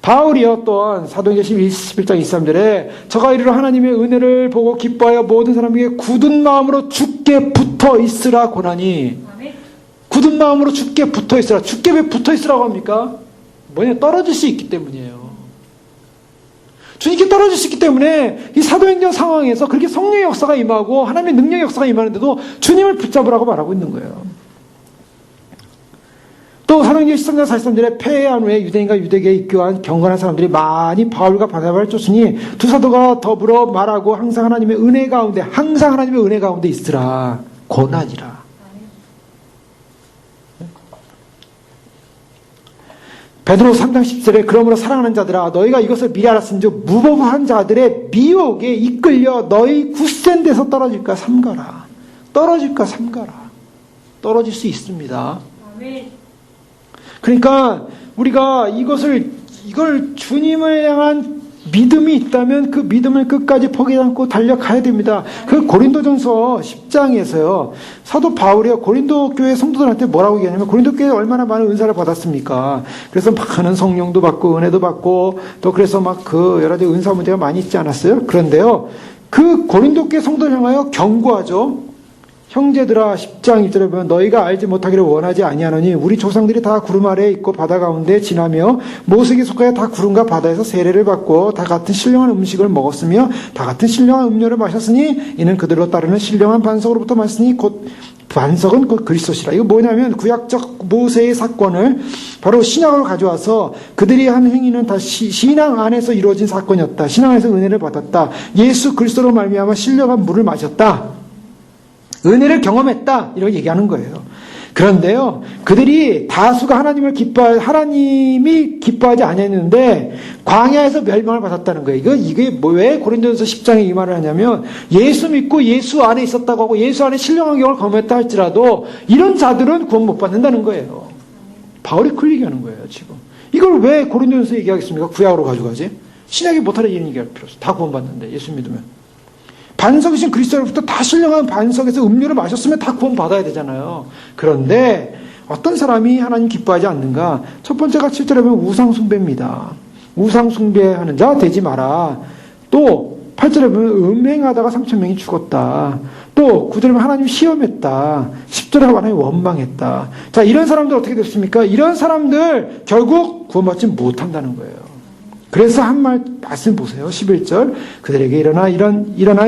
Speaker 1: 바울이요 또한 사도행전 11장 23절에 저가 이르러 하나님의 은혜를 보고 기뻐하여 모든 사람에게 굳은 마음으로 주께 붙어 있으라 고나니. 굳은 마음으로 주께 붙어 있으라. 주께 왜 붙어 있으라고 합니까? 뭐냐? 떨어질 수 있기 때문이에요. 주님께 떨어질 수 있기 때문에 이 사도행전 상황에서 그렇게 성령의 역사가 임하고 하나님의 능력의 역사가 임하는데도 주님을 붙잡으라고 말하고 있는 거예요. 또 사도행전 13장 43절에 폐해한 후에 유대인과 유대계에 입교한 경건한 사람들이 많이 바울과 바나바를 쫓으니 두 사도가 더불어 말하고 항상 하나님의 은혜 가운데 있으라. 고난이라. 베드로 3장 10절에 그러므로 사랑하는 자들아 너희가 이것을 미리 알았은즉 무법한 자들의 미혹에 이끌려 너희 굳센 데서 떨어질까 삼가라. 떨어질 수 있습니다. 그러니까 우리가 이걸 주님을 향한 믿음이 있다면 그 믿음을 끝까지 포기하지 않고 달려가야 됩니다. 그 고린도전서 10장에서요. 사도 바울이 고린도 교회 성도들한테 뭐라고 얘기하냐면 고린도 교회에 얼마나 많은 은사를 받았습니까? 그래서 많은 성령도 받고 은혜도 받고 또 그래서 막 그 여러 가지 은사 문제가 많이 있지 않았어요? 그런데요. 그 고린도 교회 성도를 향하여 경고하죠. 형제들아 10장 1절에 보면 너희가 알지 못하기를 원하지 아니하노니 우리 조상들이 다 구름 아래에 있고 바다 가운데 지나며 모색에 속하여 다 구름과 바다에서 세례를 받고 다 같은 신령한 음식을 먹었으며 다 같은 신령한 음료를 마셨으니 이는 그들로 따르는 신령한 반석으로부터 마셨으니 곧 반석은 곧 그리스도시라. 이거 뭐냐면 구약적 모세의 사건을 바로 신약으로 가져와서 그들이 한 행위는 다 신앙 안에서 이루어진 사건이었다. 신앙 안에서 은혜를 받았다. 예수 그리스도로 말미암아 신령한 물을 마셨다. 은혜를 경험했다. 이렇게 얘기하는 거예요. 그런데요, 그들이 다수가 하나님이 기뻐하지 아니했는데 광야에서 멸망을 받았다는 거예요. 이게 왜 고린도전서 10장에 이 말을 하냐면 예수 믿고 예수 안에 있었다고 하고 예수 안에 신령한 경험을 경험했다 할지라도 이런 자들은 구원 못 받는다는 거예요. 바울이 그 얘기하는 거예요, 지금. 이걸 왜 고린도전서 얘기하겠습니까? 구약으로 가져가지? 신약이 못하는 이런 얘기할 필요 없어. 다 구원 받는데, 예수 믿으면. 반석이신 그리스도로부터 다 신령한 반석에서 음료를 마셨으면 다 구원 받아야 되잖아요. 그런데 어떤 사람이 하나님 기뻐하지 않는가? 첫 번째가 7절에 보면 우상숭배입니다. 우상숭배하는 자 되지 마라. 또 8절에 보면 음행하다가 3,000명이 죽었다. 또 9절에 보면 하나님 시험했다. 10절에 하나님 원망했다. 자, 이런 사람들 어떻게 됐습니까? 이런 사람들 결국 구원받지 못한다는 거예요. 그래서 한 말씀 보세요. 11절. 그들에게 일어난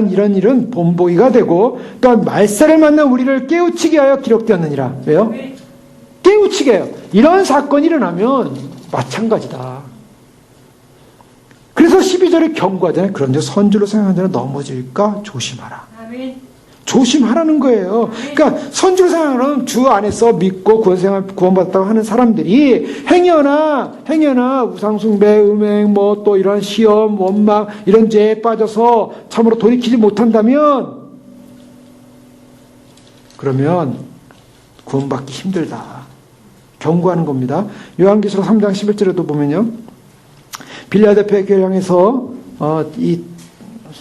Speaker 1: 이런 일은 본보기가 되고 또한 말세를 만난 우리를 깨우치게 하여 기록되었느니라. 왜요? 깨우치게 해요. 이런 사건이 일어나면 마찬가지다. 그래서 12절에 경고하잖아요. 그런데 선줄로 생각하는 자는 넘어질까 조심하라. 아멘. 조심하라는 거예요. 그러니까 선주로 생각하는 주 안에서 믿고 구원받았다고 하는 사람들이 행여나 우상숭배, 음행, 또 이런 시험, 원망 이런 죄에 빠져서 참으로 돌이키지 못한다면 그러면 구원받기 힘들다. 경고하는 겁니다. 요한계시록 3장 11절에도 보면요. 빌라델피아 교회를 향해서 이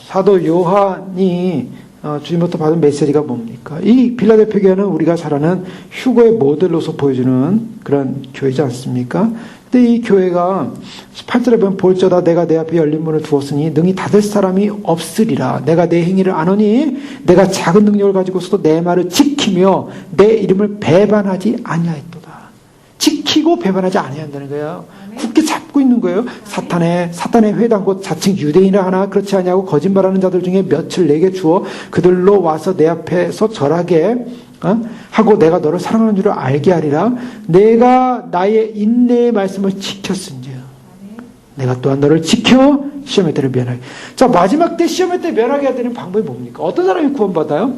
Speaker 1: 사도 요한이 주님부터 받은 메시지가 뭡니까? 이 빌라델피아 교회는 우리가 잘 아는 휴거의 모델로서 보여주는 그런 교회지 않습니까? 근데 이 교회가 18절에 보면 볼저다 내가 내 앞에 열린 문을 두었으니 능히 닫을 사람이 없으리라. 내가 내 행위를 아노니 내가 작은 능력을 가지고서도 내 말을 지키며 내 이름을 배반하지 아니하였도다. 지키고 배반하지 아니한다는 거예요. 굳게 잡고 있는 거예요. 사탄의 회당 곧 자칭 유대인이라 하나 그렇지 아니하고 거짓말하는 자들 중에 몇을 내게 주어 그들로 와서 내 앞에서 절하게 하고 내가 너를 사랑하는 줄을 알게 하리라. 내가 나의 인내의 말씀을 지켰은지요. 내가 또한 너를 지켜 시험의 때를 면하게. 자, 마지막 때 시험의 때 면하게 해야 되는 방법이 뭡니까? 어떤 사람이 구원받아요?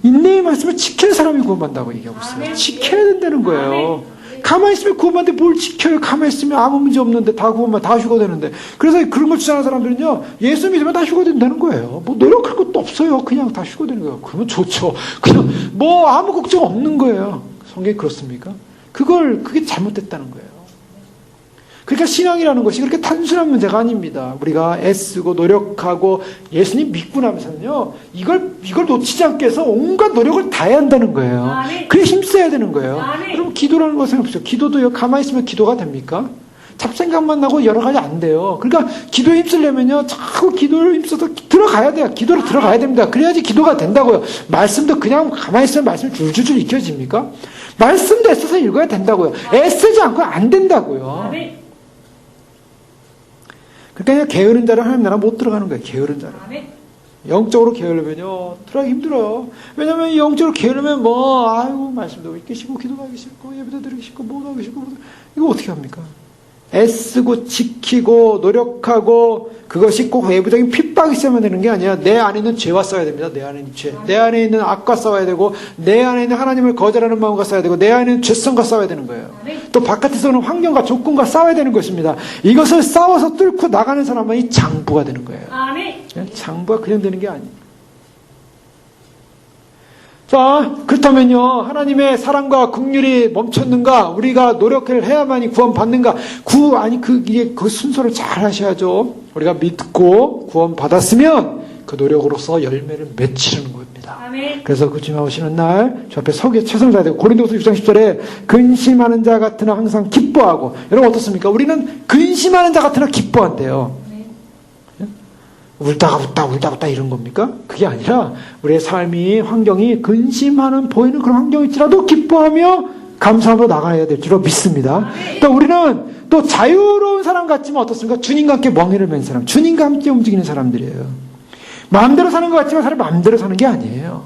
Speaker 1: 인내의 말씀을 지키는 사람이 구원받는다고 얘기하고 있어요. 지켜야 된다는 거예요. 가만히 있으면 구원받는데 뭘 지켜요? 가만히 있으면 아무 문제 없는데 다 구원만 다 휴거되는데. 그래서 그런 걸 주장하는 사람들은요, 예수 믿으면 다 휴거된다는 거예요. 뭐 노력할 것도 없어요. 그냥 다 휴거되는 거예요. 그러면 좋죠. 그냥 뭐 아무 걱정 없는 거예요. 성경이 그렇습니까? 그게 잘못됐다는 거예요. 그러니까 신앙이라는 것이 그렇게 단순한 문제가 아닙니다. 우리가 애쓰고 노력하고 예수님 믿고 나면서는요, 이걸 놓치지 않게 해서 온갖 노력을 다 해야 한다는 거예요. 그래 힘써야 되는 거예요. 그럼 기도라는 거 생각해보세요. 기도도요, 가만히 있으면 기도가 됩니까? 잡생각만 나고 여러 가지 안 돼요. 그러니까 기도에 힘쓰려면요, 자꾸 기도를 힘써서 들어가야 돼요. 기도로 들어가야 됩니다. 그래야지 기도가 된다고요. 말씀도 그냥 가만히 있으면 말씀이 줄줄줄 익혀집니까? 말씀도 애써서 읽어야 된다고요. 애쓰지 않고 안 된다고요.
Speaker 2: 아멘.
Speaker 1: 그러니까 게으른 자는 하나님 나라 못 들어가는 거예요. 게으른 자는.
Speaker 2: 아멘.
Speaker 1: 영적으로 게으르면요 들어가기 힘들어요. 왜냐면 영적으로 게으르면 아이고 말씀도 읽기 싫고 기도도 하기 싫고 예배도 드리기 싫고 뭐도 하기 싫고 이거 어떻게 합니까? 애쓰고 지키고 노력하고 그것이 꼭 외부적인 핍박이 있어야만 되는 게 아니라 내 안에 있는 죄와 싸워야 됩니다. 내 안에 있는 죄, 내 안에 있는 악과 싸워야 되고 내 안에 있는 하나님을 거절하는 마음과 싸워야 되고 내 안에 있는 죄성과 싸워야 되는 거예요. 또 바깥에서 오는 환경과 조건과 싸워야 되는 것입니다. 이것을 싸워서 뚫고 나가는 사람만이 장부가 되는 거예요.
Speaker 2: 아멘.
Speaker 1: 장부가 그냥 되는 게 아니에요. 자, 그렇다면요, 하나님의 사랑과 긍휼이 멈췄는가? 우리가 노력을 해야만이 구원받는가? 그 순서를 잘 하셔야죠. 우리가 믿고 구원받았으면 그 노력으로서 열매를 맺히는 겁니다.
Speaker 2: 아멘.
Speaker 1: 그래서 그 주님 오시는 날, 저 앞에 서기에 최선을 다해야 되고, 고린도서 6장 10절에 근심하는 자 같으나 항상 기뻐하고, 여러분 어떻습니까? 우리는 근심하는 자 같으나 기뻐한대요. 울다가 웃다 이런 겁니까? 그게 아니라 우리의 삶이 환경이 근심하는 보이는 그런 환경일지라도 기뻐하며 감사함으로 나가야 될 줄로 믿습니다. 또 우리는 또 자유로운 사람 같지만 어떻습니까? 주님과 함께 멍에를 맨 사람, 주님과 함께 움직이는 사람들이에요. 마음대로 사는 것 같지만 사실 마음대로 사는 게 아니에요.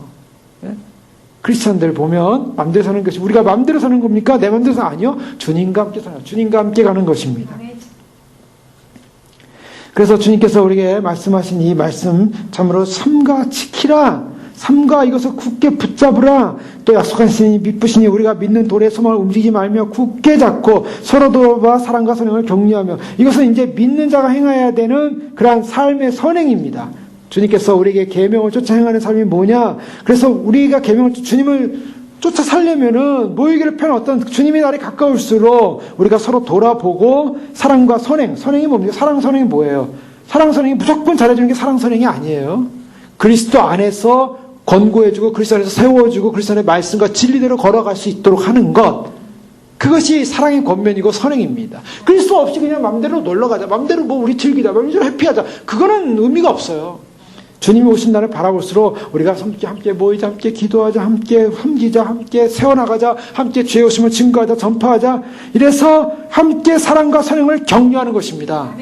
Speaker 1: 크리스천들 보면 마음대로 사는 것이 우리가 마음대로 사는 겁니까? 내 마음대로 사는 아니요. 주님과 함께 사는, 주님과 함께 가는 것입니다. 그래서 주님께서 우리에게 말씀하신 이 말씀 참으로 삼가 지키라, 삼가 이것을 굳게 붙잡으라, 또 약속하시니 믿으시니 우리가 믿는 돌의 소망을 움직이지 말며 굳게 잡고 서로 돌아봐 사랑과 선행을 격려하며, 이것은 이제 믿는 자가 행해야 되는 그러한 삶의 선행입니다. 주님께서 우리에게 계명을 쫓아 행하는 삶이 뭐냐? 그래서 우리가 계명을 주님을 쫓아 살려면은 모이기를 편 어떤 주님의 날이 가까울수록 우리가 서로 돌아보고 사랑과 선행, 선행이 뭡니까? 사랑 선행이 뭐예요? 사랑 선행이 무조건 잘해주는 게 사랑 선행이 아니에요. 그리스도 안에서 권고해주고 그리스도 안에서 세워주고 그리스도 안의 말씀과 진리대로 걸어갈 수 있도록 하는 것, 그것이 사랑의 권면이고 선행입니다. 그리스도 없이 그냥 맘대로 놀러가자, 맘대로 우리 즐기자, 맘대로 해피하자, 그거는 의미가 없어요. 주님이 오신 날을 바라볼수록 우리가 함께 모이자, 함께 기도하자, 함께 섬기자, 함께 세워나가자, 함께 죄의 오심을 증거하자, 전파하자, 이래서 함께 사랑과 선행을 격려하는 것입니다.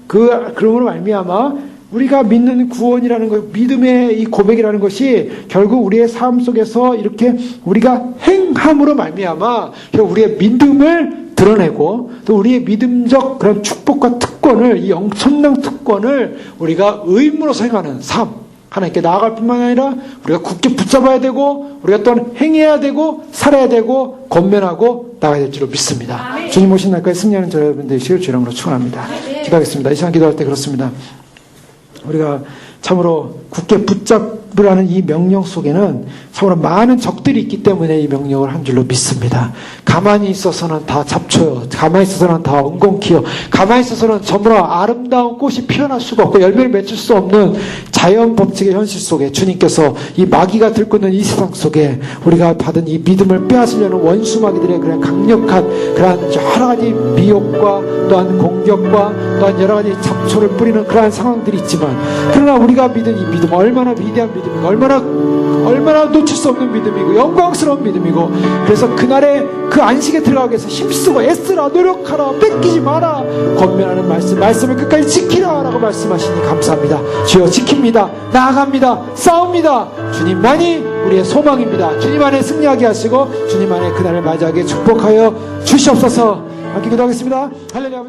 Speaker 1: 그러므로 말미암아 우리가 믿는 구원이라는 것, 믿음의 이 고백이라는 것이 결국 우리의 삶 속에서 이렇게 우리가 행함으로 말미암아 우리의 믿음을 드러내고 또 우리의 믿음적 그런 축복과 특권을, 이 엄청난 특권을 우리가 의무로서 행하는 삶, 하나님께 나아갈 뿐만 아니라 우리가 굳게 붙잡아야 되고 우리가 또한 행해야 되고 살아야 되고 권면하고 나가야 될 줄로 믿습니다. 아멘. 주님 오신 날까지 승리하는 저 여러분 되시길 주의 이름으로 축원합니다. 기도하겠습니다. 이 시간 기도할 때 그렇습니다. 우리가 참으로 굳게 붙잡으라는 이 명령 속에는 참으로 많은 적들이 있기 때문에 이 명령을 한 줄로 믿습니다. 가만히 있어서는 다 잡초요, 가만히 있어서는 다 엉겅퀴요, 가만히 있어서는 전부 다 아름다운 꽃이 피어날 수가 없고 열매를 맺을 수 없는 자연 법칙의 현실 속에 주님께서 이 마귀가 들고 있는 이 세상 속에 우리가 받은 이 믿음을 빼앗으려는 원수 마귀들의 그런 강력한 그러한 여러 가지 미혹과 또한 공격과 또한 여러 가지 잡초를 뿌리는 그러한 상황들이 있지만, 그러나 우리가 믿은 이 믿음, 얼마나 위대한 믿음이고 얼마나 놓칠 수 없는 믿음이고 영광스러운 믿음이고, 그래서 그날에 그 안식에 들어가기 위해서 힘쓰고 애쓰라, 노력하라, 뺏기지 마라 권면하는 말씀을 끝까지 지키라 라고 말씀하시니 감사합니다. 주여 지킵니다, 나아갑니다, 싸웁니다. 주님만이 우리의 소망입니다. 주님 안에 승리하게 하시고 주님 안에 그날을 맞이하게 축복하여 주시옵소서. 함께 기도하겠습니다. 할렐루야.